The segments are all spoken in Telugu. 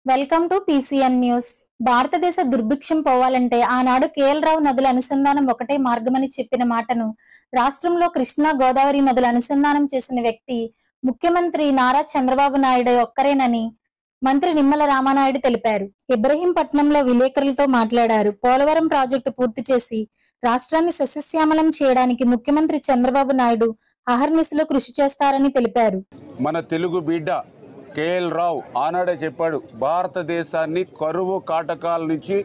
Welcome to PCN news. భారతదేశ దుర్భిక్షం పోవాలంటే ఆనాడు కేఎల్ రావు నదుల అనుసంధానం ఒకటే మార్గమని చెప్పిన మాటను రాష్ట్రంలో కృష్ణా గోదావరి నదుల అనుసంధానం చేసిన వ్యక్తి ముఖ్యమంత్రి నారా చంద్రబాబు నాయుడు ఒక్కరేనని మంత్రి నిమ్మల రామానాయుడు తెలిపారు. ఇబ్రహీంపట్నంలో విలేకరులతో మాట్లాడారు. పోలవరం ప్రాజెక్టు పూర్తి చేసి రాష్ట్రాన్ని సస్యశ్యామలం చేయడానికి ముఖ్యమంత్రి చంద్రబాబు నాయుడు అహర్నిశలో కృషి చేస్తారని తెలిపారు. మన తెలుగు బిడ్డ కేఎల్ రావు ఆనాడే చెప్పాడు, భారతదేశాన్ని కరువు కాటకాల నుంచి,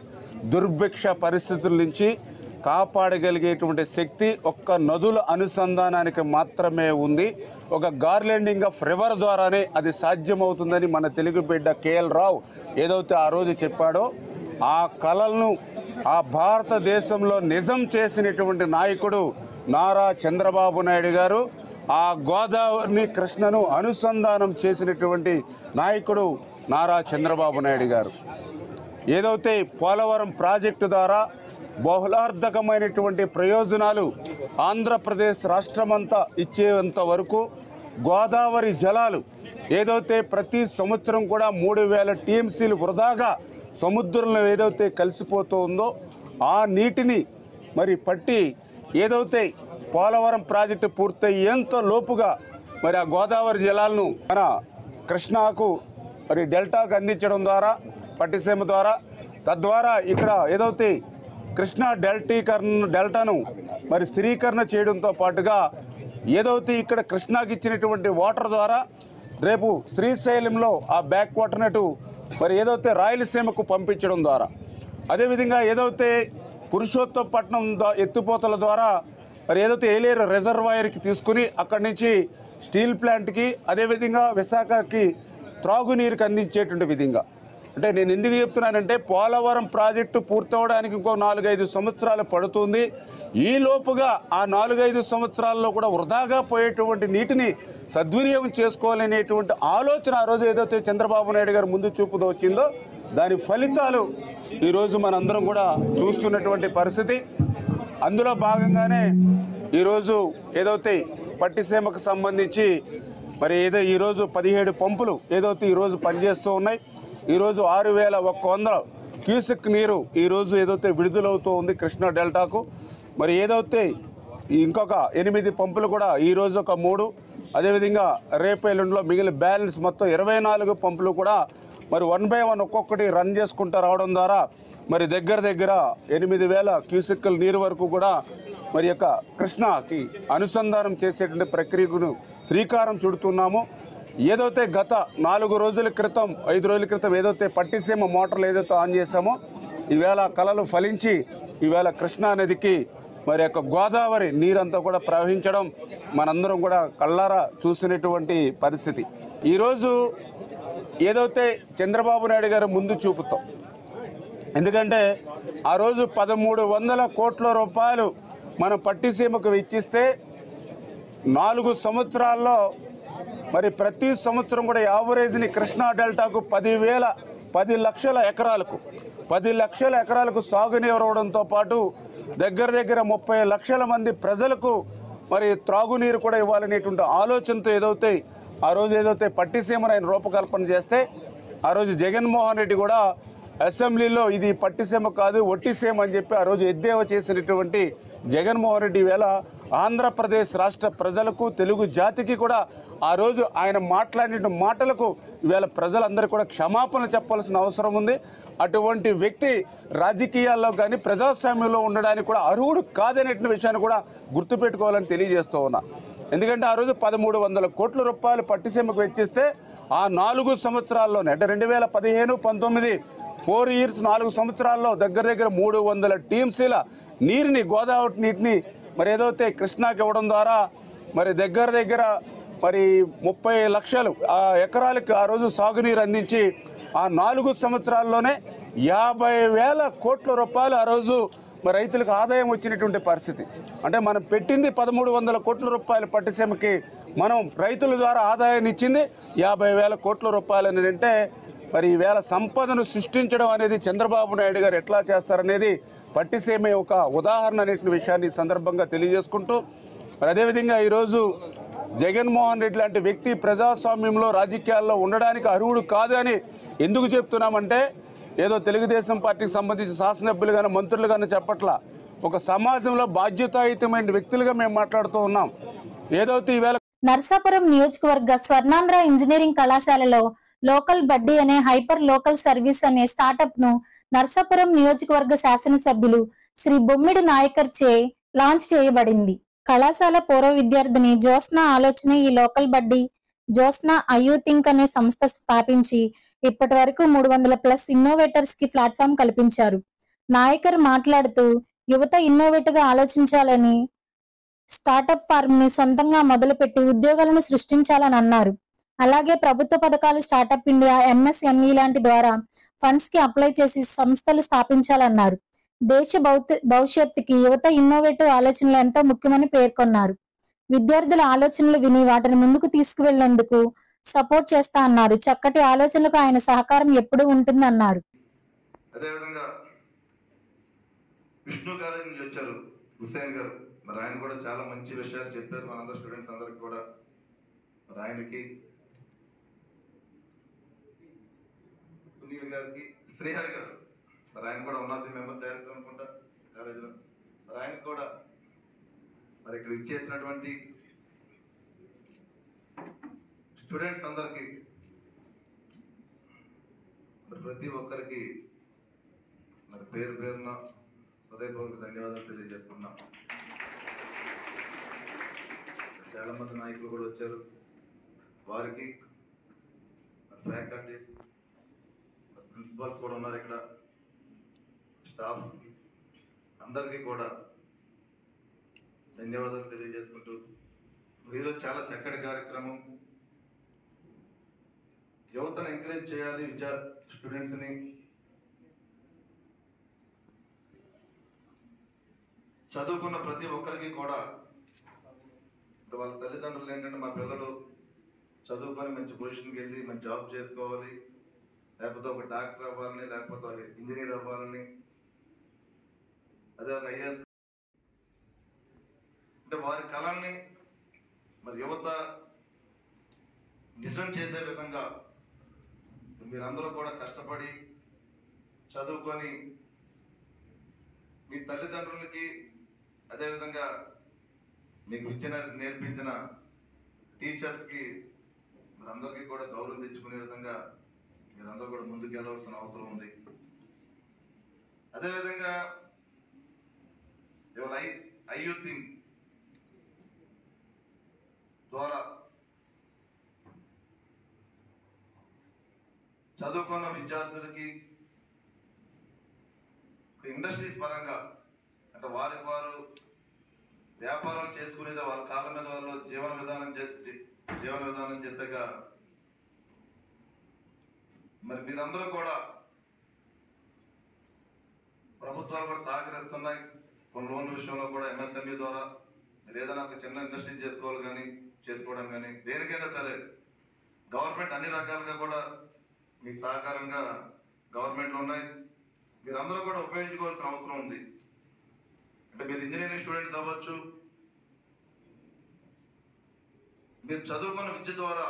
దుర్భిక్ష పరిస్థితుల నుంచి కాపాడగలిగేటువంటి శక్తి ఒక్క నదుల అనుసంధానానికి మాత్రమే ఉంది. ఒక గార్లెండింగ్ ఆఫ్ రివర్ ద్వారానే అది సాధ్యమవుతుందని మన తెలుగు బిడ్డ కేఎల్ రావు ఏదైతే ఆ రోజు చెప్పాడో ఆ కలలను ఆ భారతదేశంలో నిజం చేసినటువంటి నాయకుడు నారా చంద్రబాబు నాయుడు గారు. ఆ గోదావరిని కృష్ణను అనుసంధానం చేసినటువంటి నాయకుడు నారా చంద్రబాబు నాయుడు గారు. ఏదైతే పోలవరం ప్రాజెక్టు ద్వారా బహుళార్థకమైనటువంటి ప్రయోజనాలు ఆంధ్రప్రదేశ్ రాష్ట్రమంతా ఇచ్చేంత వరకు గోదావరి జలాలు ఏదైతే ప్రతి సంవత్సరం కూడా 3000 టీఎంసీలు వృధాగా సముద్రంలో ఏదైతే కలిసిపోతూ ఉందో ఆ నీటిని మరి పట్టి ఏదైతే పోలవరం ప్రాజెక్టు పూర్తయ్యేంత లోపుగా మరి ఆ గోదావరి జలాలను మన కృష్ణాకు మరి డెల్టాకు అందించడం ద్వారా పట్టిసీమ ద్వారా తద్వారా ఇక్కడ ఏదైతే కృష్ణా డెల్టాను మరి స్థిరీకరణ చేయడంతో పాటుగా ఏదైతే ఇక్కడ కృష్ణాకి ఇచ్చినటువంటి వాటర్ ద్వారా రేపు శ్రీశైలంలో ఆ బ్యాక్ వాటర్నటు మరి ఏదైతే రాయలసీమకు పంపించడం ద్వారా, అదేవిధంగా ఏదైతే పురుషోత్తపట్నం ఎత్తిపోతల ద్వారా మరి ఏదైతే ఏలేరు రిజర్వాయర్కి తీసుకుని అక్కడి నుంచి స్టీల్ ప్లాంట్కి అదేవిధంగా విశాఖకి త్రాగునీరుకి అందించేటువంటి విధంగా. అంటే నేను ఎందుకు చెప్తున్నానంటే పోలవరం ప్రాజెక్టు పూర్తవడానికి ఇంకో 4-5 సంవత్సరాలు పడుతుంది. ఈ లోపుగా ఆ 4-5 సంవత్సరాల్లో కూడా వృధాగా పోయేటువంటి నీటిని సద్వినియోగం చేసుకోవాలనేటువంటి ఆలోచన ఆ రోజు ఏదైతే చంద్రబాబు నాయుడు గారు ముందు చూపుతో వచ్చిందో దాని ఫలితాలు ఈరోజు మనందరం కూడా చూస్తున్నటువంటి పరిస్థితి. అందులో భాగంగానే ఈరోజు ఏదైతే పట్టిసీమకు సంబంధించి మరి ఈరోజు 17 పంపులు ఏదైతే ఈరోజు పనిచేస్తూ ఉన్నాయి. ఈరోజు 6100 క్యూసెక్ నీరు ఈరోజు ఏదైతే విడుదలవుతూ ఉంది కృష్ణా డెల్టాకు. మరి ఏదైతే ఇంకొక 8 పంపులు కూడా ఈరోజు ఒక 3, అదేవిధంగా రేపు ఎల్లుండిలో మిగిలిన బ్యాలెన్స్ మొత్తం 24 పంపులు కూడా మరి 1 by 1 ఒక్కొక్కటి రన్ చేసుకుంటూ రావడం ద్వారా మరి దగ్గర 8000 క్యూసెక్కుల నీరు వరకు కూడా మరి యొక్క కృష్ణాకి అనుసంధానం చేసేటువంటి ప్రక్రియను శ్రీకారం చుడుతున్నాము. ఏదైతే గత 4 రోజుల క్రితం 5 రోజుల క్రితం ఏదైతే పట్టిసీమ మోటార్లు ఏదైతే ఆన్ చేశామో ఈవేళ కళలు ఫలించి ఈవేళ కృష్ణా నదికి మరి యొక్క గోదావరి నీరంతా కూడా ప్రవహించడం మనందరం కూడా కళ్ళారా చూసినటువంటి పరిస్థితి. ఈరోజు ఏదైతే చంద్రబాబు నాయుడు గారు ముందు చూపుతాం, ఎందుకంటే ఆ రోజు 1300 కోట్ల రూపాయలు మనం పట్టిసీమకు వెచ్చిస్తే 4 సంవత్సరాల్లో మరి ప్రతి సంవత్సరం కూడా యావరేజ్ని కృష్ణా డెల్టాకు 10 లక్షల ఎకరాలకు సాగునీరు ఇవ్వడంతో పాటు దగ్గర 30 లక్షల మంది ప్రజలకు మరి త్రాగునీరు కూడా ఇవ్వాలనేటువంటి ఆలోచనతో ఏదైతే ఆ రోజు ఏదైతే పట్టిసీమను ఆయన రూపకల్పన చేస్తే ఆ రోజు జగన్మోహన్ రెడ్డి కూడా అసెంబ్లీలో ఇది పట్టిసీమ కాదు ఒట్టిసీమ అని చెప్పి ఆ రోజు ఎద్దేవా చేసినటువంటి జగన్మోహన్ రెడ్డి వేళ ఆంధ్రప్రదేశ్ రాష్ట్ర ప్రజలకు తెలుగు జాతికి కూడా ఆ రోజు ఆయన మాట్లాడిన మాటలకు ఇవాళ ప్రజలందరూ కూడా క్షమాపణ చెప్పాల్సిన అవసరం ఉంది. అటువంటి వ్యక్తి రాజకీయాల్లో కానీ ప్రజాస్వామ్యంలో ఉండడానికి కూడా అర్హుడు కాదనే విషయాన్ని కూడా గుర్తుపెట్టుకోవాలని తెలియజేస్తూ ఉన్నా. ఎందుకంటే ఆ రోజు 1300 కోట్ల రూపాయలు పట్టిసీమకు వెచ్చిస్తే ఆ 4 సంవత్సరాల్లోనే అంటే 2015-19 4 years 4 సంవత్సరాల్లో దగ్గర 300 టీఎంసీల నీరుని గోదావరి నీటిని మరి ఏదైతే కృష్ణాకి ఇవ్వడం ద్వారా మరి దగ్గర మరి 30 లక్షల ఎకరాలకు ఆ రోజు సాగునీరు అందించి ఆ 4 సంవత్సరాల్లోనే 50,000 కోట్ల రూపాయలు ఆ రోజు మరి రైతులకు ఆదాయం వచ్చినటువంటి పరిస్థితి. అంటే మనం పెట్టింది 1300 కోట్ల రూపాయలు పట్టిసీమకి, మనం రైతుల ద్వారా ఆదాయాన్ని ఇచ్చింది 50,000 కోట్ల రూపాయలు అని అంటే మరి ఈవేళ సంపదను సృష్టించడం అనేది చంద్రబాబు నాయుడు గారు ఎట్లా చేస్తారనేది పట్టిసీమే ఒక ఉదాహరణ అనే విషయాన్ని సందర్భంగా తెలియజేసుకుంటూ మరి అదేవిధంగా ఈరోజు జగన్మోహన్ రెడ్డి లాంటి వ్యక్తి ప్రజాస్వామ్యంలో రాజకీయాల్లో ఉండడానికి అర్హుడు కాదని ఎందుకు చెప్తున్నామంటే ఏదో తెలుగుదేశం పార్టీకి సంబంధించిన శాసనసభ్యులు కానీ మంత్రులు కానీ చెప్పట్లా, ఒక సమాజంలో బాధ్యతాయుతమైన వ్యక్తులుగా మేము మాట్లాడుతూ ఉన్నాం. ఏదైతే ఈవేళ నర్సాపురం నియోజకవర్గ స్వర్ణాంధ్ర ఇంజనీరింగ్ కళాశాలలో లోకల్ బడ్డీ అనే హైపర్ లోకల్ సర్వీస్ అనే స్టార్టప్ ను నర్సాపురం నియోజకవర్గ శాసనసభ్యులు శ్రీ బొమ్మిడి నాయకర్ చే లాంచ్ చేయబడింది. కళాశాల పూర్వ విద్యార్థిని జ్యోత్స్న ఆలోచన ఈ లోకల్ బడ్డీ జ్యోత్స్న ఐయూథింక్ అనే సంస్థ స్థాపించి ఇప్పటి వరకు 300+ ఇన్నోవేటర్స్ కి ప్లాట్ఫామ్ కల్పించారు. నాయకర్ మాట్లాడుతూ యువత ఇన్నోవేటివ్ గా ఆలోచించాలని స్టార్టప్ ఫార్మ్ ని సొంతంగా మొదలుపెట్టి ఉద్యోగాలను సృష్టించాలని అన్నారు. అలాగే ప్రభుత్వ పథకాలు స్టార్టప్ ఇండియా MSME లాంటి ద్వారా ఫండ్స్ కి అప్లై చేసి సంస్థలు స్థాపించాలన్నారు. దేశ భవిష్యత్తుకి యువత ఇన్నోవేటివ్ ఆలోచనలు ఎంతో ముఖ్యమని పేర్కొన్నారు. విద్యార్థుల ఆలోచనలు విని వాటిని ముందుకు తీసుకువెళ్లేందుకు సపోర్ట్ చేస్తా అన్నారు. చక్కటి ఆలోచనలకు ఆయన సహకారం ఎప్పుడూ ఉంటుందన్నారు. అదేవిధంగా విష్ణు కాలేజ్ నుంచి వచ్చారు హుస్సేన్ గారు, మరి ఆయన కూడా చాలా మంచి విషయాలు చెప్పారు మనందరూ స్టూడెంట్స్ అందరికి కూడా. మరి ఆయనకి సునీల్ గారికి, శ్రీహరి గారు, మరి ఆయన కూడా one of the member director అనుకుంటా కాలేజీలో. మరి ఆయనకు కూడా మరి ఇక్కడ ఇచ్చేసినటువంటి స్టూడెంట్స్ అందరికి మరి ప్రతి ఒక్కరికి మరి పేరు పేరున హృదయపూర్వక ధన్యవాదాలు తెలియజేసుకున్నాం. చాలా మంది నాయకులు కూడా వచ్చారు, వారికి ఫ్యాకల్టీస్ ప్రిన్సిపల్స్ కూడా ఉన్నారు, ఇక్కడ స్టాఫ్ అందరికీ కూడా ధన్యవాదాలు తెలియజేసుకుంటూ ఈరోజు చాలా చక్కటి కార్యక్రమం. యువతను ఎంకరేజ్ చేయాలి, స్టూడెంట్స్ని. చదువుకున్న ప్రతి ఒక్కరికి కూడా ఇప్పుడు వాళ్ళ తల్లిదండ్రులు ఏంటంటే మా పిల్లలు చదువుకొని మంచి పొజిషన్కి వెళ్ళి మంచి జాబ్ చేసుకోవాలి, లేకపోతే ఒక డాక్టర్ అవ్వాలని, లేకపోతే ఒక ఇంజనీర్ అవ్వాలని, అదే ఒక IAS, అంటే వారి కళల్ని మరి యువత నిజం చేసే విధంగా మీరందరూ కూడా కష్టపడి చదువుకొని మీ తల్లిదండ్రులకి, అదేవిధంగా మీకు నేర్పించిన టీచర్స్కి మీరందరికీ కూడా గౌరవం తెచ్చుకునే విధంగా మీరందరూ కూడా ముందుకు వెళ్ళవలసిన అవసరం ఉంది. అదేవిధంగా ఇవాళ ఐయూథింక్ ద్వారా చదువుకున్న విద్యార్థులకి ఇండస్ట్రీస్ పరంగా అంటే వారికి వారు వ్యాపారాలు చేసుకునేది వాళ్ళ కాళ్ళ మీద వాళ్ళు జీవన విధానం చేసాక మరి మీరందరూ కూడా ప్రభుత్వాలు కూడా సహకరిస్తున్నాయి. కొన్ని లోన్ల విషయంలో కూడా MSME ద్వారా మీరు ఏదైనా ఒక చిన్న ఇండస్ట్రీ చేసుకోవడం కానీ దేనికైనా సరే గవర్నమెంట్ అన్ని రకాలుగా కూడా మీ సహకారంగా గవర్నమెంట్లు ఉన్నాయి. మీరందరూ కూడా ఉపయోగించుకోవాల్సిన అవసరం ఉంది. అంటే మీరు ఇంజనీరింగ్ స్టూడెంట్స్ అవ్వచ్చు, మీరు చదువుకున్న విద్య ద్వారా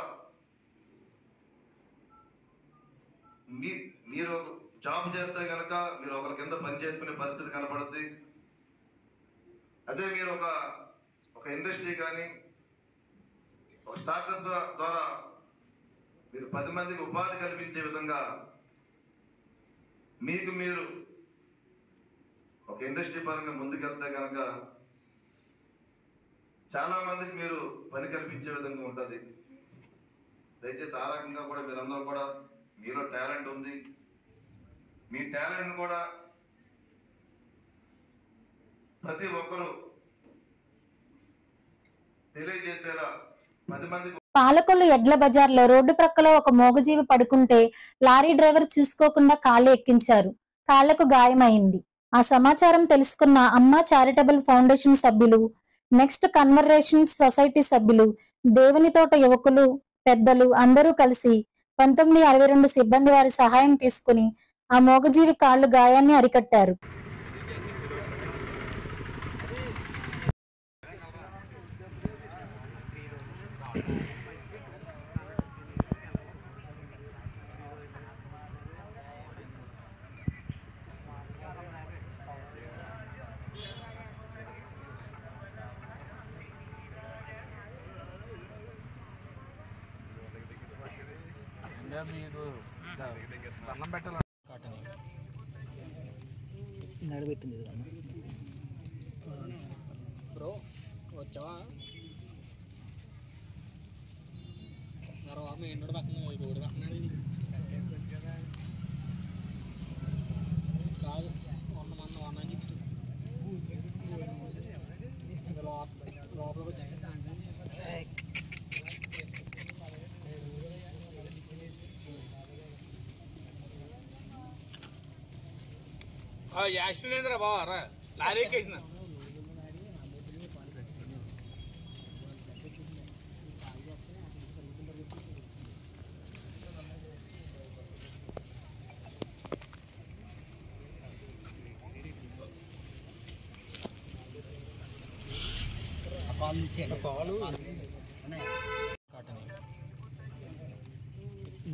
మీరు జాబ్ చేస్తే కనుక మీరు ఒకరి కింద పని చేసుకునే పరిస్థితి కనపడుద్ది. అదే మీరు ఒక ఇండస్ట్రీ కానీ ఒక స్టార్టప్ ద్వారా మీరు 10 మందికి ఉపాధి కల్పించే విధంగా మీరు ఒక ఇండస్ట్రీ పరంగా ముందుకెళ్తే కనుక చాలా మందికి మీరు పని కల్పించే విధంగా ఉంటుంది. దయచేసి ఆ రకంగా కూడా మీరందరూ కూడా మీలో టాలెంట్ ఉంది, మీ టాలెంట్ కూడా ప్రతి ఒక్కరూ తెలియజేసేలా 10 మందికి. పాలకొల్లు ఎడ్ల బజార్లో రోడ్డు ప్రక్కలో ఒక మూగజీవి పడుకుంటే లారీ డ్రైవర్ చూసుకోకుండా కాళ్ళు ఎక్కించారు. కాళ్లకు గాయమైంది. ఆ సమాచారం తెలుసుకున్న అమ్మ చారిటబుల్ ఫౌండేషన్ సభ్యులు, నెక్స్ట్ కన్వర్జేషన్ సొసైటీ సభ్యులు, దేవునితోట యువకులు, పెద్దలు అందరూ కలిసి 1962 సిబ్బంది వారి సహాయం తీసుకుని ఆ మూగజీవి కాళ్ళు గాయాన్ని అరికట్టారు. మీకు దండం పెట్టాలి నడబెట్టింది బ్రో వచ్చావా మరో ఎన్నోడు పక్కన రోడ్డు పక్కన కాదు 160 లోపలికి వచ్చి యాక్సిడెంట్ అయిందిరా బావా రా లారీ ఎక్కేసిన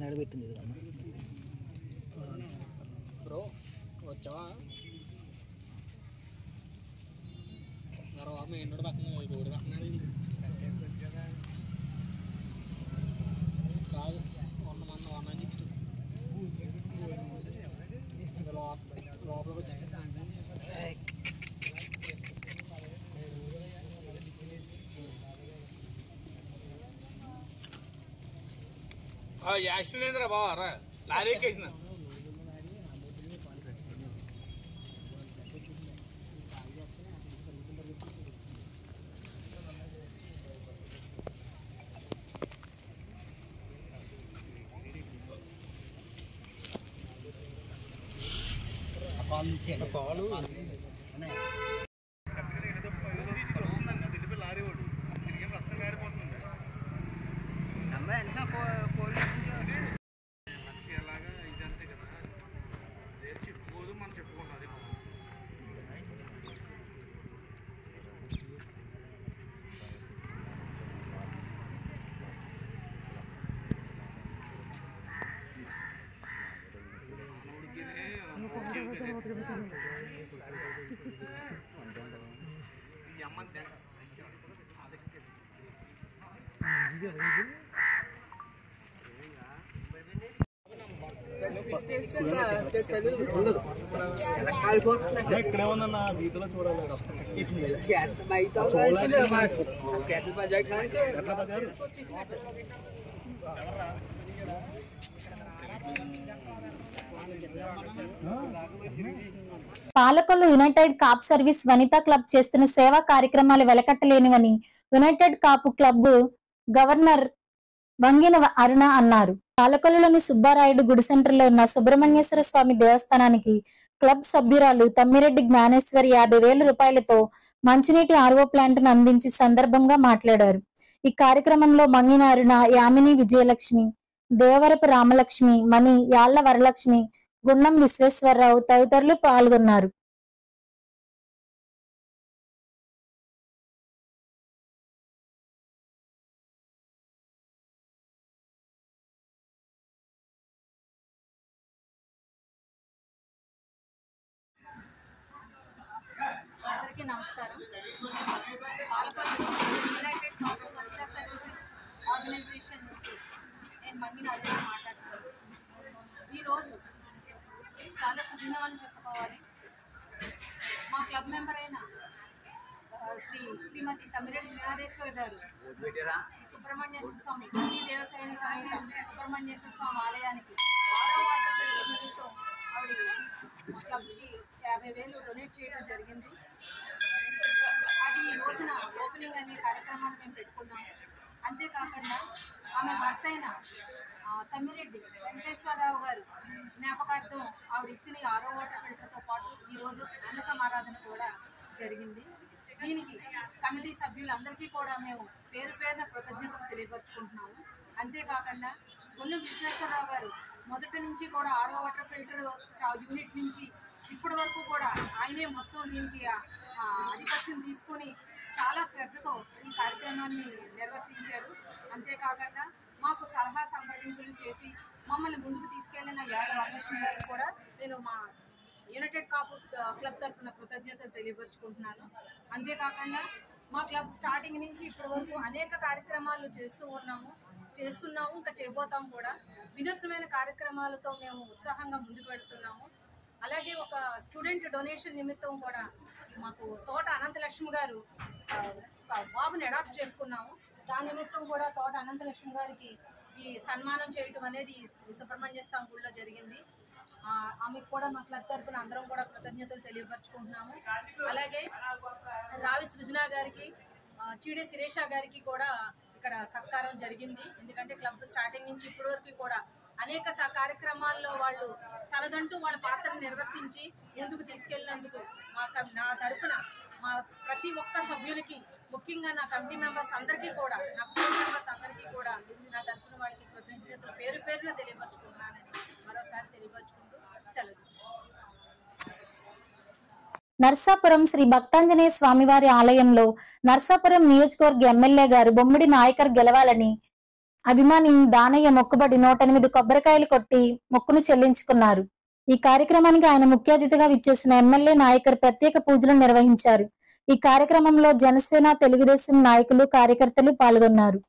నడబెట్టింది బ్రో వచ్చావా మరో ఎన్నోడు పక్కన రోడ్డు పక్కన కాదు 160 లోపలికి వచ్చి యాక్సిడెంట్ అయిందిరా బావా రా లారీ ఎక్కేసిన కాలు ఎలాగా ఇది అంతే కదా చెప్పుకోదు మనం చెప్పుకున్నది ఈ అమ్మ ఇక్కడే ఉందన్న వీధిలో చూడాలి Palakollu united Kapu service Vanitha club చేస్తున్న సేవా కార్యక్రమాలు వెలకట్టలేనివని united Kapu club governor Vangina Aruna అన్నారు. పాలకొల్లులోని సుబ్బారాయుడు గుడి సెంటర్లో ఉన్న సుబ్రహ్మణ్యేశ్వర స్వామి దేవస్థానానికి క్లబ్ సభ్యురాలు తమ్మిరెడ్డి జ్ఞానేశ్వరి 50,000 రూపాయలతో మంచినీటి ఆర్ఓ ప్లాంట్ ను అందించి సందర్భంగా మాట్లాడారు. ఈ కార్యక్రమంలో మంగిన అరుణ, యామిని విజయలక్ష్మి, దేవరపు రామలక్ష్మి, మణి, యాళ్ల వరలక్ష్మి, గుండం విశ్వేశ్వరరావు తదితరులు పాల్గొన్నారు. అందరికీ నమస్కారం. Palakollu united Kapu Vanitha services organisation నుంచి నేను మంగిన అరుణ మాట్లాడుతున్నాను. ఈరోజు చాలా సుదినమని చెప్పుకోవాలి. మా క్లబ్ మెంబర్ అయిన శ్రీమతి తమ్మిరెడ్డి జ్ఞానేశ్వరి గారు సుబ్రహ్మణ్యేశ్వర స్వామి ఈ దేవసేన సమేత సుబ్రహ్మణ్యేశ్వర స్వామి ఆలయానికి 6వ వార్డు నిమిత్తం ఆవిడ మా క్లబ్కి 50,000 డొనేట్ చేయడం జరిగింది. అది ఈ రోజున ఓపెనింగ్ అనే కార్యక్రమాన్ని మేము పెట్టుకున్నాము. అంతేకాకుండా ఆమె భర్త అయిన తమ్మిరెడ్డి వెంకటేశ్వరరావు గారు జ్ఞాపకార్థం ఆవిడ ఇచ్చిన 6వ వాటర్ ఫిల్టర్తో పాటు ఈరోజు అన్న సమారాధన కూడా జరిగింది. దీనికి కమిటీ సభ్యులందరికీ కూడా మేము పేరు పేరున కృతజ్ఞతలు తెలియపరుచుకుంటున్నాము. అంతేకాకుండా గుండం విశ్వేశ్వరరావు గారు మొదటి నుంచి కూడా 6వ వాటర్ ఫిల్టర్ యూనిట్ నుంచి ఇప్పటి వరకు కూడా ఆయనే మొత్తం దీనికి ఆధిపత్యం తీసుకొని చాలా శ్రద్ధతో ఈ కార్యక్రమాన్ని నిర్వర్తించారు. అంతేకాకుండా మాకు సలహా సంప్రదింపులు చేసి మమ్మల్ని ముందుకు తీసుకెళ్లిన యాడ వరలక్ష్మి గారికి కూడా నేను మా యునైటెడ్ కాపు క్లబ్ తరఫున కృతజ్ఞతలు తెలియపరుచుకుంటున్నాను. అంతేకాకుండా మా క్లబ్ స్టార్టింగ్ నుంచి ఇప్పటి వరకు అనేక కార్యక్రమాలు చేస్తూ ఉన్నాము. చేస్తున్నాము, ఇంకా చేయబోతాం కూడా. వినూత్నమైన కార్యక్రమాలతో మేము ఉత్సాహంగా ముందుకు వెళ్తున్నాము. అలాగే ఒక స్టూడెంట్ డొనేషన్ నిమిత్తం కూడా మాకు తోట అనంతలక్ష్మి గారు బాబుని అడాప్ట్ చేసుకున్నాము. దాని నిమిత్తం కూడా తోట అనంతలక్ష్మి గారికి ఈ సన్మానం చేయటం అనేది సుబ్రహ్మణ్య స్వామి గుడిలో జరిగింది. ఆమెకు కూడా మా క్లబ్ తరఫున అందరం కూడా కృతజ్ఞతలు తెలియపరుచుకుంటున్నాము. అలాగే రావి సృజన గారికి, చీడే శిరీష గారికి కూడా ఇక్కడ సత్కారం జరిగింది. ఎందుకంటే క్లబ్ స్టార్టింగ్ నుంచి ఇప్పటి వరకు కూడా అనేక కార్యక్రమాల్లో వాళ్ళు తనదంటూ వాళ్ళ పాత్రను నిర్వర్తించి ముందుకు తీసుకెళ్ళినందుకు నా తరఫున మా ప్రతి ఒక్క సభ్యులకి, ముఖ్యంగా నా కమిటీ మెంబర్స్ అందరికీ కూడా, నా కుటుంబ మెంబర్స్ అందరికీ కూడా నా తరఫున వాళ్ళకి కృతజ్ఞతలు పేరు పేరున తెలియపరుచుకుంటున్నానని మరోసారి తెలియపరుచుకుంటూ సెలవు. నర్సాపురం శ్రీ భక్తాంజనేయ స్వామివారి ఆలయంలో నర్సాపురం నియోజకవర్గ ఎమ్మెల్యే గారు బొమ్మిడి నాయకర్ గెలవాలని అభిమాని దానయ్య మొక్కుబడి 108 కొబ్బరికాయలు కొట్టి మొక్కును చెల్లించుకున్నారు. ఈ కార్యక్రమానికి ఆయన ముఖ్య అతిథిగా విచ్చేసిన ఎమ్మెల్యే నాయకర్ ప్రత్యేక పూజలు నిర్వహించారు. ఈ కార్యక్రమంలో జనసేన, తెలుగుదేశం నాయకులు, కార్యకర్తలు పాల్గొన్నారు.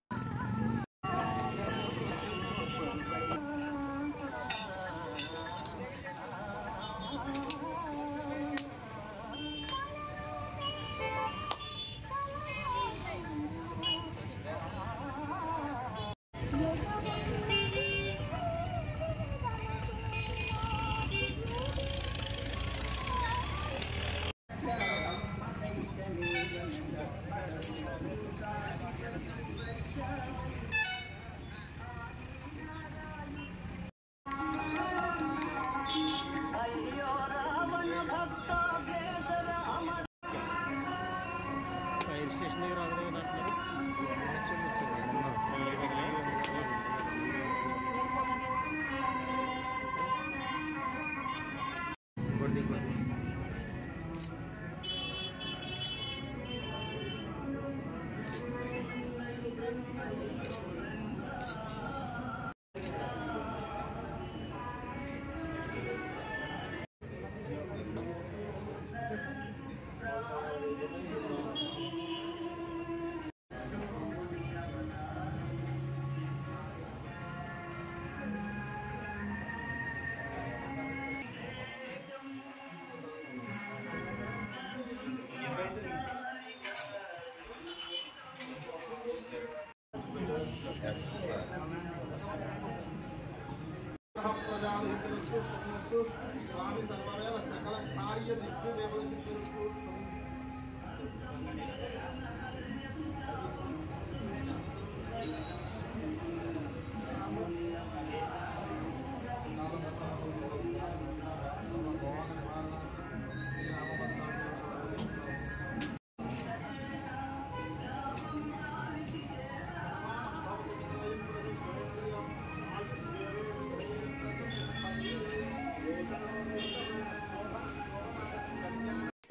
ఫైర్ స్టేషన్ దగ్గర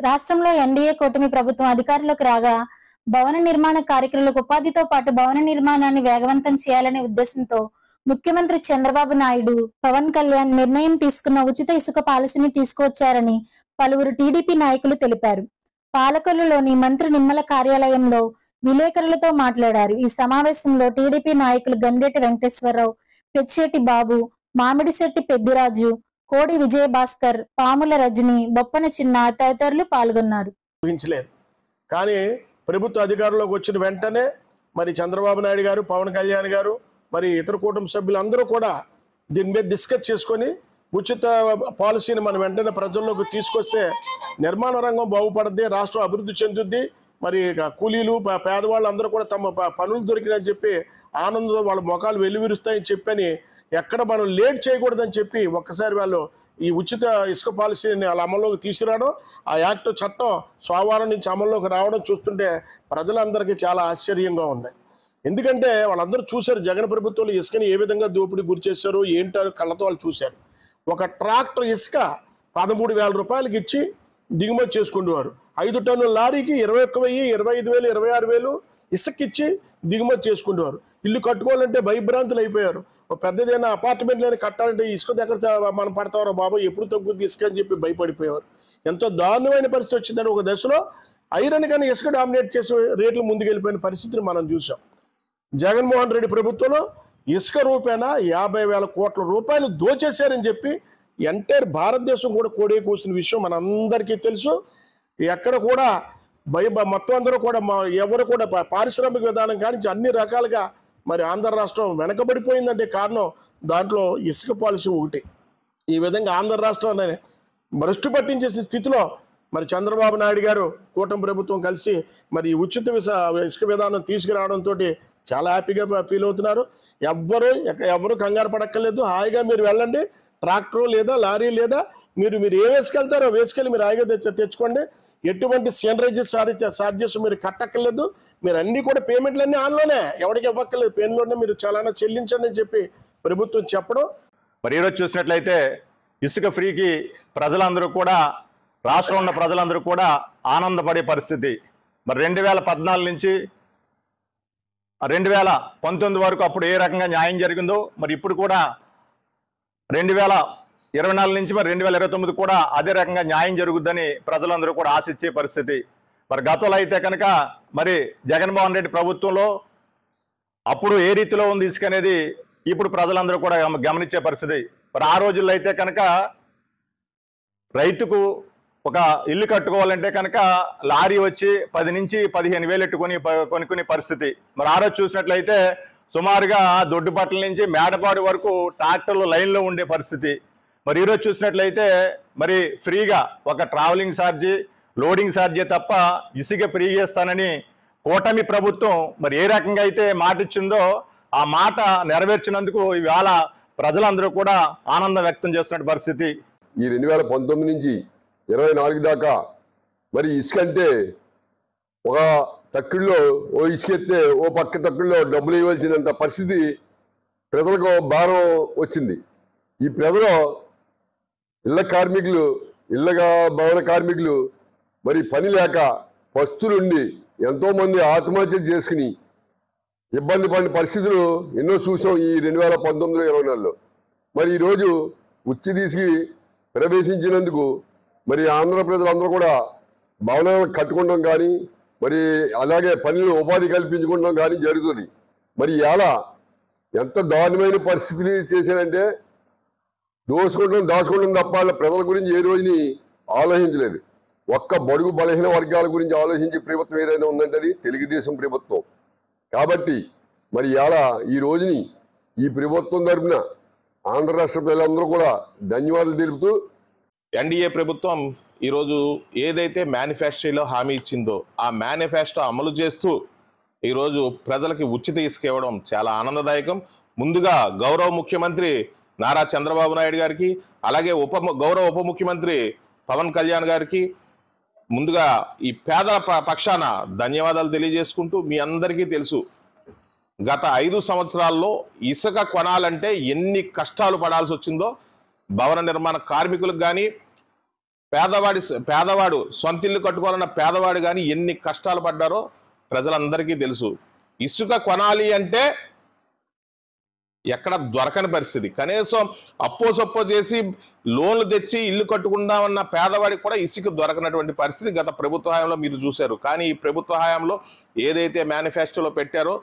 రాష్ట్రంలో ఎన్డీఏ కూటమి ప్రభుత్వం అధికారంలోకి రాగా భవన నిర్మాణ కార్మికులకు ఉపాధితో పాటు భవన నిర్మాణాన్ని వేగవంతం చేయాలనే ఉద్దేశంతో ముఖ్యమంత్రి చంద్రబాబు నాయుడు, పవన్ కళ్యాణ్ నిర్ణయం తీసుకున్న ఉచిత ఇసుక పాలసీని తీసుకువచ్చారని పలువురు టీడీపీ నాయకులు తెలిపారు. పాలకొల్లులోని మంత్రి నిమ్మల కార్యాలయంలో విలేకరులతో మాట్లాడారు. ఈ సమావేశంలో టీడీపీ నాయకులు గండేటి వెంకటేశ్వరరావు, పెచ్చేటి బాబు, మామిడిశెట్టి పెద్దిరాజు, కోడి విజయభాస్కర్, పాముల రజని, బొప్పన చిన్న తదితరులు పాల్గొన్నారు. కానీ ప్రభుత్వ అధికారంలోకి వచ్చిన వెంటనే మరి చంద్రబాబు నాయుడు గారు, పవన్ కళ్యాణ్ గారు, మరి ఇతర కూటమి సభ్యులు అందరూ కూడా దీని మీద డిస్కస్ చేసుకొని ఉచిత పాలసీని మనం వెంటనే ప్రజల్లోకి తీసుకొస్తే నిర్మాణ రంగం బాగుపడుద్ది, రాష్ట్రం అభివృద్ధి చెందుద్ది. మరి కూలీలు, పేదవాళ్ళు అందరూ కూడా తమ పనులు దొరికినని చెప్పి ఆనందంతో వాళ్ళ ముఖాలు వెలువిరుస్తాయని చెప్పని ఎక్కడ మనం లేట్ చేయకూడదని చెప్పి ఒక్కసారి వాళ్ళు ఈ ఉచిత ఇసుక పాలసీని వాళ్ళ అమల్లోకి తీసుకురావడం, ఆ యాక్ట్ చట్టం సోమవారం నుంచి అమల్లోకి రావడం చూస్తుంటే ప్రజలందరికీ చాలా ఆశ్చర్యంగా ఉంది. ఎందుకంటే వాళ్ళందరూ చూశారు జగన్ ప్రభుత్వంలో ఇసుకని ఏ విధంగా దోపిడీ గురి చేశారు ఏంటో కళ్ళతో వాళ్ళు చూశారు. ఒక ట్రాక్టర్ ఇసుక 13,000 రూపాయలకి ఇచ్చి దిగుమతి చేసుకునేవారు. 5 టన్నుల లారీకి 21,000, 25,000, 26,000 ఇసుకిచ్చి దిగుమతి చేసుకునేవారు. ఇల్లు కట్టుకోవాలంటే భయభ్రాంతులు అయిపోయారు. ఒక పెద్దదైనా అపార్ట్మెంట్లని కట్టాలంటే ఇసుక దగ్గర మనం పడతారో బాబు, ఎప్పుడు తగ్గుద్ది ఇసుక అని చెప్పి భయపడిపోయేవారు. ఎంతో దారుణమైన పరిస్థితి వచ్చిందని ఒక దశలో ఐరన్ కానీ ఇసుక డామినేట్ చేసే రేట్లు ముందుకెళ్ళిపోయిన పరిస్థితిని మనం చూసాం. జగన్మోహన్ రెడ్డి ప్రభుత్వంలో ఇసుక రూపేణా 50,000 కోట్ల రూపాయలు దోచేశారని చెప్పి ఎంటైర్ భారతదేశం కూడా కోడే కూసిన విషయం మనందరికీ తెలుసు. ఎక్కడ కూడా మొత్తం అందరూ కూడా ఎవరు కూడా పారిశ్రామిక విధానం కానీ అన్ని రకాలుగా మరి ఆంధ్ర రాష్ట్రం వెనకబడిపోయిందంటే కారణం దాంట్లో ఇసుక పాలసీ ఒకటి. ఈ విధంగా ఆంధ్ర రాష్ట్రాన్ని భ్రష్టు పట్టించే స్థితిలో మరి చంద్రబాబు నాయుడు గారు కూటమి ప్రభుత్వం కలిసి మరి ఉచిత ఇసుక విధానం తీసుకురావడంతో చాలా హ్యాపీగా ఫీల్ అవుతున్నారు. ఎవరు కంగారు పడక్కర్లేదు. హాయిగా మీరు వెళ్ళండి, ట్రాక్టర్ లేదా లారీ లేదా మీరు ఏ వేసుకెళ్తారో వేసుకెళ్ళి మీరు హాయిగా తెచ్చుకోండి. ఎటువంటి సీనరైజర్ చార్జెస్ మీరు కట్టక్కర్లేదు. మీరు అన్ని కూడా పేమెంట్లన్నీ ఆన్లోనే, ఎవరికి ఇవ్వక్కర్లేదు, పేన్లోనే మీరు చాలానా చెల్లించండి అని చెప్పి ప్రభుత్వం చెప్పడం. మరి ఈరోజు చూసినట్లయితే ఇసుక ఫ్రీకి ప్రజలందరూ కూడా, రాష్ట్రంలో ఉన్న ప్రజలందరూ కూడా ఆనందపడే పరిస్థితి. మరి 2014 నుంచి 2019 వరకు అప్పుడు ఏ రకంగా న్యాయం జరిగిందో మరి ఇప్పుడు కూడా 2024 నుంచి మరి 2029 కూడా అదే రకంగా న్యాయం జరుగుద్దని ప్రజలందరూ కూడా ఆశించే పరిస్థితి. మరి గతంలో అయితే కనుక మరి జగన్మోహన్ రెడ్డి ప్రభుత్వంలో అప్పుడు ఏ రీతిలో ఉంది ఇసుక అనేది ఇప్పుడు ప్రజలందరూ కూడా గమనించే పరిస్థితి. మరి ఆ రోజుల్లో అయితే కనుక రైతుకు ఒక ఇల్లు కట్టుకోవాలంటే కనుక లారీ వచ్చి 10 నుంచి 15 వేలు కొనుక్కునే పరిస్థితి. మరి ఆ రోజు చూసినట్లయితే సుమారుగా దొడ్డుపట్ల నుంచి మేడపాడు వరకు ట్రాక్టర్లు లైన్లో ఉండే పరిస్థితి. మరి ఈరోజు చూసినట్లయితే మరి ఫ్రీగా ఒక ట్రావెలింగ్ ఛార్జీ, లోడింగ్ ఛార్జీ తప్ప ఇసుక ఫ్రీ చేస్తానని కూటమి ప్రభుత్వం మరి ఏ రకంగా అయితే మాట ఇచ్చిందో ఆ మాట నెరవేర్చినందుకు ఇవాళ ప్రజలందరూ కూడా ఆనందం వ్యక్తం చేస్తున్న పరిస్థితి. ఈ 2019 నుంచి 24 దాకా మరి ఇసుక అంటే ఒక తక్కువలో ఓ ఇసుక ఎత్తే ఓ పక్క తక్కువలో డబ్బులు ఇవ్వాల్సినంత పరిస్థితి ప్రజలకు భారం వచ్చింది. ఈ ప్రజలు ఇళ్ల కార్మికులు, భవన కార్మికులు మరి పని లేక పస్తులుండి ఎంతోమంది ఆత్మహత్యలు చేసుకుని ఇబ్బంది పడిన పరిస్థితులు ఎన్నో చూసాం ఈ 2019-24లో. మరి ఈరోజు ఉచ్చి తీసి ప్రవేశించినందుకు మరి ఆంధ్ర ప్రజలందరూ కూడా భవనాలు కట్టుకోవడం కానీ మరి అలాగే పనులు ఉపాధి కల్పించుకోవడం కానీ జరుగుతుంది. మరి ఇలా ఎంత దారుణమైన పరిస్థితిని చేశారంటే దాచుకోవడం తప్ప ప్రజల గురించి ఏ రోజుని ఆలోచించలేదు. ఒక్క బడుగు బలహీన వర్గాల గురించి ఆలోచించే ప్రభుత్వం ఏదైనా ఉందంటే అది తెలుగుదేశం ప్రభుత్వం. కాబట్టి మరి ఇలా ఈ రోజుని ఈ ప్రభుత్వం తరపున ఆంధ్ర రాష్ట్ర ప్రజలందరూ కూడా ధన్యవాదాలు తెలుపుతూ, ఎన్డీఏ ప్రభుత్వం ఈరోజు ఏదైతే మేనిఫెస్టోలో హామీ ఇచ్చిందో ఆ మేనిఫెస్టో అమలు చేస్తూ ఈరోజు ప్రజలకి ఉచిత ఇసుక ఇవ్వడం చాలా ఆనందదాయకం. ముందుగా గౌరవ ముఖ్యమంత్రి నారా చంద్రబాబు నాయుడు గారికి, అలాగే గౌరవ ఉప ముఖ్యమంత్రి పవన్ కళ్యాణ్ గారికి ముందుగా ఈ పేదల పక్షాన ధన్యవాదాలు తెలియజేసుకుంటూ, మీ అందరికీ తెలుసు గత 5 సంవత్సరాల్లో ఇసుక కొనాలంటే ఎన్ని కష్టాలు పడాల్సి వచ్చిందో. భవన నిర్మాణ కార్మికులకు కానీ, పేదవాడు సొంత ఇల్లు కట్టుకోవాలన్న పేదవాడు కానీ ఎన్ని కష్టాలు పడ్డారో ప్రజలందరికీ తెలుసు. ఇసుక కొనాలి అంటే ఎక్కడ దొరకని పరిస్థితి. కనీసం అప్పో చేసి లోన్లు తెచ్చి ఇల్లు కట్టుకుందామన్న పేదవాడికి కూడా ఇసుక దొరకనటువంటి పరిస్థితి గత ప్రభుత్వ హయాంలో మీరు చూశారు. కానీ ఈ ప్రభుత్వ హయాంలో ఏదైతే మేనిఫెస్టోలో పెట్టారో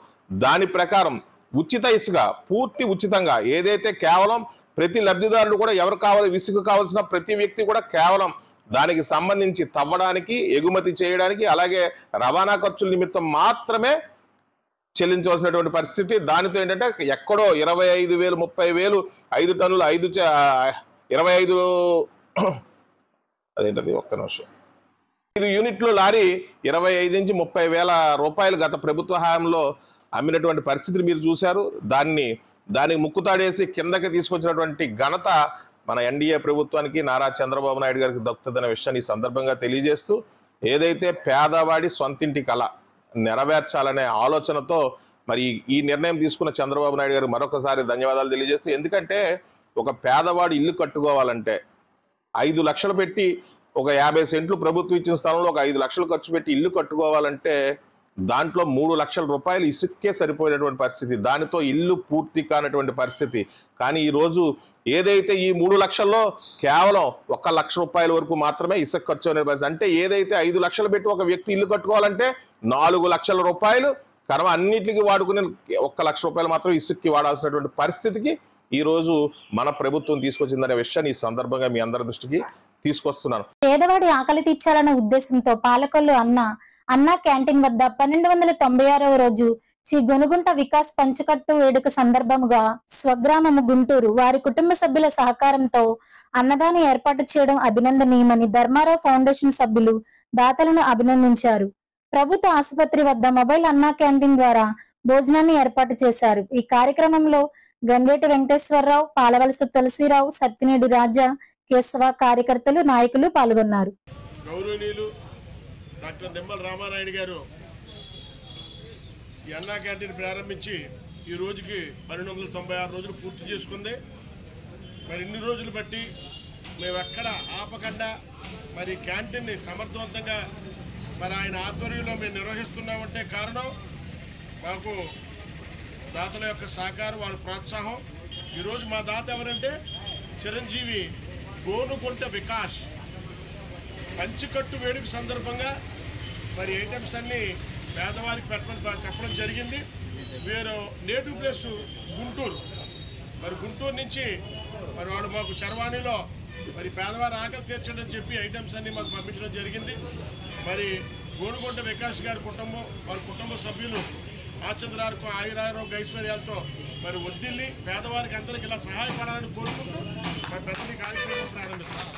దాని ప్రకారం ఉచిత ఇసుక, పూర్తి ఉచితంగా, ఏదైతే కేవలం ప్రతి లబ్ధిదారుడు కూడా ఎవరు కావాలి ఇసుక కావాల్సిన ప్రతి వ్యక్తి కూడా కేవలం దానికి సంబంధించి తవ్వడానికి, ఎగుమతి చేయడానికి, అలాగే రవాణా ఖర్చుల నిమిత్తం మాత్రమే చెల్లించవలసినటువంటి పరిస్థితి. దానితో ఏంటంటే ఎక్కడో 25,000, 30,000, 5 టన్నులు 25 అదేంటది 5 యూనిట్లు లారీ 25 నుంచి 30 వేల రూపాయలు గత ప్రభుత్వ హయాంలో అమ్మినటువంటి పరిస్థితిని మీరు చూశారు. దానికి ముక్కుతాడేసి కిందకి తీసుకొచ్చినటువంటి ఘనత మన ఎన్డీఏ ప్రభుత్వానికి, నారా చంద్రబాబు నాయుడు గారికి దక్కుతుందనే విషయాన్ని ఈ సందర్భంగా తెలియజేస్తూ, ఏదైతే పేదవాడి సొంతింటి కళ నెరవేర్చాలనే ఆలోచనతో మరి ఈ నిర్ణయం తీసుకున్న చంద్రబాబు నాయుడు గారికి మరొకసారి ధన్యవాదాలు తెలియజేస్తూ, ఎందుకంటే ఒక పేదవాడు ఇల్లు కట్టుకోవాలంటే 5 లక్షలు పెట్టి, ఒక 50 సెంట్లు ప్రభుత్వం ఇచ్చిన స్థలంలో ఒక 5 లక్షలు ఖర్చు పెట్టి ఇల్లు కట్టుకోవాలంటే దాంట్లో 3 లక్షల రూపాయలు ఇసుక్కే సరిపోయేటువంటి పరిస్థితి. దానితో ఇల్లు పూర్తి కానటువంటి పరిస్థితి. కానీ ఈరోజు ఏదైతే ఈ 3 లక్షల్లో కేవలం 1 లక్ష రూపాయల వరకు మాత్రమే ఇసుక ఖర్చు అనే పరిస్థితి. అంటే ఏదైతే 5 లక్షలు పెట్టి ఒక వ్యక్తి ఇల్లు కట్టుకోవాలంటే 4 లక్షల రూపాయలు కనుక అన్నిటికీ వాడుకునే 1 లక్ష రూపాయలు మాత్రం ఇసుక్కి వాడాల్సినటువంటి పరిస్థితికి ఈరోజు మన ప్రభుత్వం తీసుకొచ్చిందనే విషయాన్ని ఈ సందర్భంగా మీ అందరి దృష్టికి తీసుకొస్తున్నాను. పేదవాడి ఆకలి తీర్చాలన్న ఉద్దేశంతో పాలకొల్లు అన్నా క్యాంటీన్ వద్ద 1296వ రోజు శ్రీ గొనుగుంట వికాస్ పంచకట్టు వేడుక సందర్భముగా స్వగ్రామము గుంటూరు వారి కుటుంబ సభ్యుల సహకారంతో అన్నదానం ఏర్పాటు చేయడం అభినందనీయమని ధర్మారావు ఫౌండేషన్ సభ్యులు దాతలను అభినందించారు. ప్రభుత్వ ఆసుపత్రి వద్ద మొబైల్ అన్నా క్యాంటీన్ ద్వారా భోజనాన్ని ఏర్పాటు చేశారు. ఈ కార్యక్రమంలో గంగేటి వెంకటేశ్వరరావు, పాలవలస తులసిరావు, సత్తినేడి రాజా, కేశవ కార్యకర్తలు, నాయకులు పాల్గొన్నారు. గౌరవనీయులు డాక్టర్ నిమ్మల రామానాయుడు గారు ఈ అన్నా క్యాంటీన్ ప్రారంభించి ఈ రోజుకి 1296 రోజులు పూర్తి చేసుకుంది. మరి ఇన్ని రోజులు బట్టి మేము ఎక్కడ ఆపకుండా మరి క్యాంటీన్ని సమర్థవంతంగా మరి ఆయన ఆధ్వర్యంలో మేము నిర్వహిస్తున్నామంటే కారణం మాకు దాతల యొక్క సహకారం, వాళ్ళ ప్రోత్సాహం. ఈరోజు మా దాత ఎవరంటే చిరంజీవి గోనుగుంట వికాస్ పంచకట్టు వేడుక సందర్భంగా మరి ఐటమ్స్ అన్నీ పేదవారికి చెప్పడం జరిగింది. వీరు నేటివ్ ప్లేస్ గుంటూరు, మరి గుంటూరు నుంచి మరి వాడు మాకు చరవాణిలో మరి పేదవారి ఆకలి తీర్చడం చెప్పి ఐటమ్స్ అన్నీ మాకు పంపించడం జరిగింది. మరి గోనుగుంట వికాస్ గారి కుటుంబం, వారి కుటుంబ సభ్యులు ఆచంద్రాలకు ఆయురారోగ్య ఐశ్వర్యాలతో మరి వడ్డిల్లి పేదవారికి అందరికి ఇలా సహాయపడాలని కోరుకుంటూ మరి ప్రతి కార్యక్రమం ప్రారంభిస్తారు.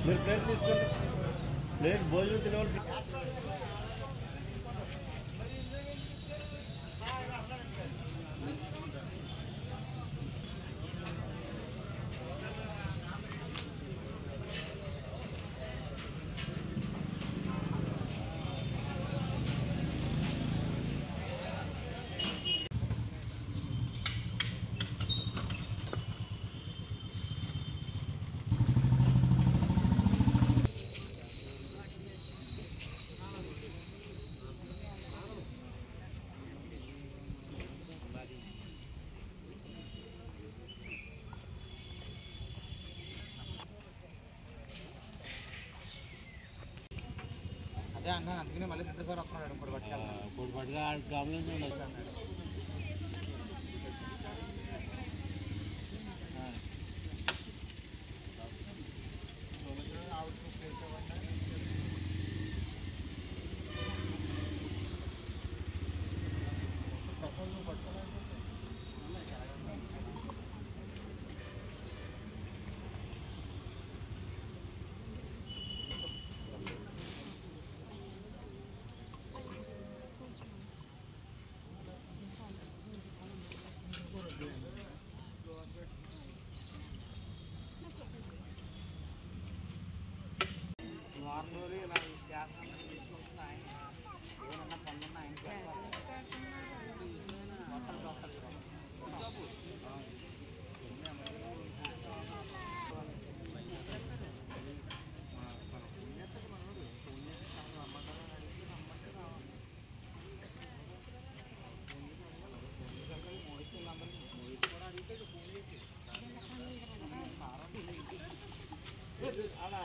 మీరు ప్లేట్ తీసుకోండి. ప్లేట్ భోజనం తినేవాళ్ళు అదే అన్నాను. అందుకనే మళ్ళీ రెండోసారి వస్తున్నాడు. ఇప్పుడు పట్టుగా గమనించండి. వారంలో ఇలా స్టాఫ్ తీసుకొస్తుంది. ఆయన ఏమన్నా పనులున్నా ఆయన అలా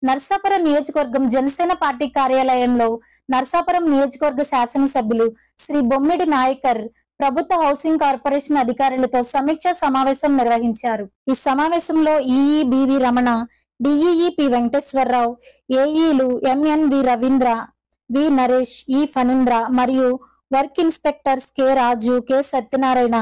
నర్సాపురం నియోజకవర్గం జనసేన పార్టీ కార్యాలయంలో నర్సాపురం నియోజకవర్గ శాసనసభ్యులు శ్రీ బొమ్మిడి నాయకర్ ప్రభుత్వ హౌసింగ్ కార్పొరేషన్ అధికారులతో సమీక్షా సమావేశం నిర్వహించారు. ఈ సమావేశంలో EE B V Ramana, DEE P Venkateswararao, ఏఈలు M N V Ravindra, V Naresh, E Phanindra మరియు work inspectors K Raju, K Satyanarayana,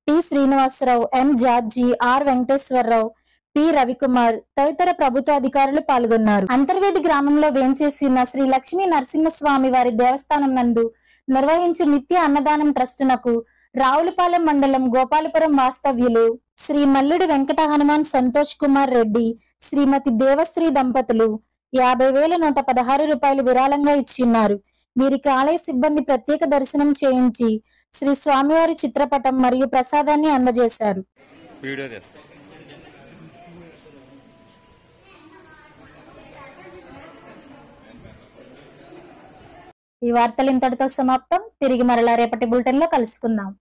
T Srinivasarao, M George, R Venkateswararao, P Ravikumar తదితర ప్రభుత్వ అధికారులు పాల్గొన్నారు. అంతర్వేది గ్రామంలో వేంచేసి ఉన్న శ్రీ లక్ష్మీ నరసింహస్వామి వారి దేవస్థానం నందు నిర్వహించు నిత్య అన్నదానం ట్రస్టునకు రావులపాలెం మండలం గోపాలపురం వాస్తవ్యులు శ్రీ మల్లుడి వెంకట హనుమాన్ సంతోష్ కుమార్ రెడ్డి, శ్రీమతి దేవశ్రీ దంపతులు 50,116 రూపాయలు విరాళంగా ఇచ్చిన్నారు. వీరికి ఆలయ సిబ్బంది ప్రత్యేక దర్శనం చేయించి శ్రీ స్వామివారి చిత్రపటం మరియు ప్రసాదాన్ని అందజేశారు. ఈ వార్తలు ఇంతటితో సమాప్తం. తిరిగి మరలా రేపటి బులెటిన్ లో కలుసుకుందాం.